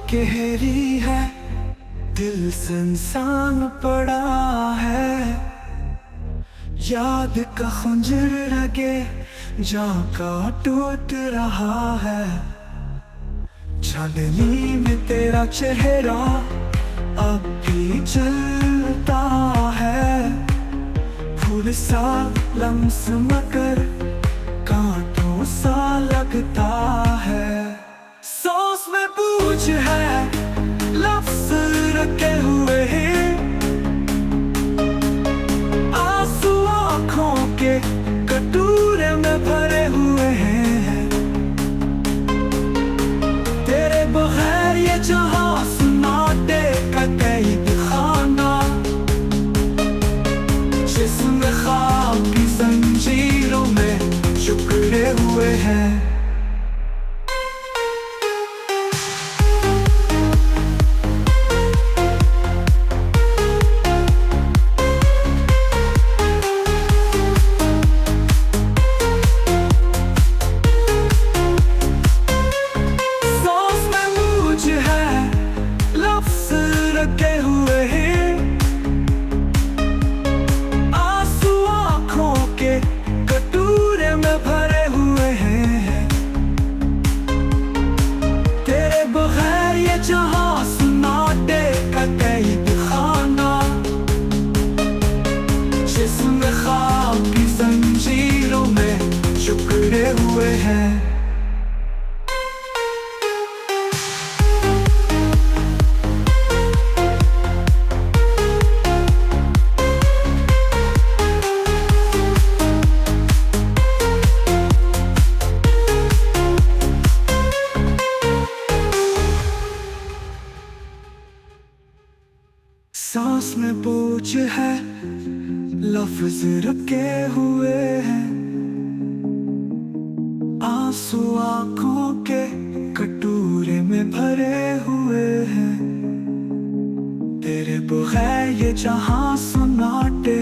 गहरी है, दिल सुनसान पड़ा है। याद का खंजर लगे जहाँ का टूट रहा है। चांदनी में तेरा चेहरा अब भी चलता है। फूल सा लम्स मगर कांटों सा लगता है। सांस में पूछ है, लफ्ज रखे हुए हैं। आंसू आँखों के कटोरे में भरे हुए हैं। तेरे बगैर ये जहां सन्नाटे का कैद खाना, जिस्म ख्वाब की जंजीरों में जकड़े हुए हैं। रखे हुए हैं। आंसू आँखों के कटोरे में भरे हुए हैं। तेरे बगैर ये जहां सन्नाटे का कैद खाना, जिस्म ख्वाब की जंजीरों में जकड़े हुए हैं। सांस में बोझ है, लफ्ज रखे हुए हैं। आंसू आँखों के कटोरे में भरे हुए हैं। तेरे बगैर ये जहां सन्नाटे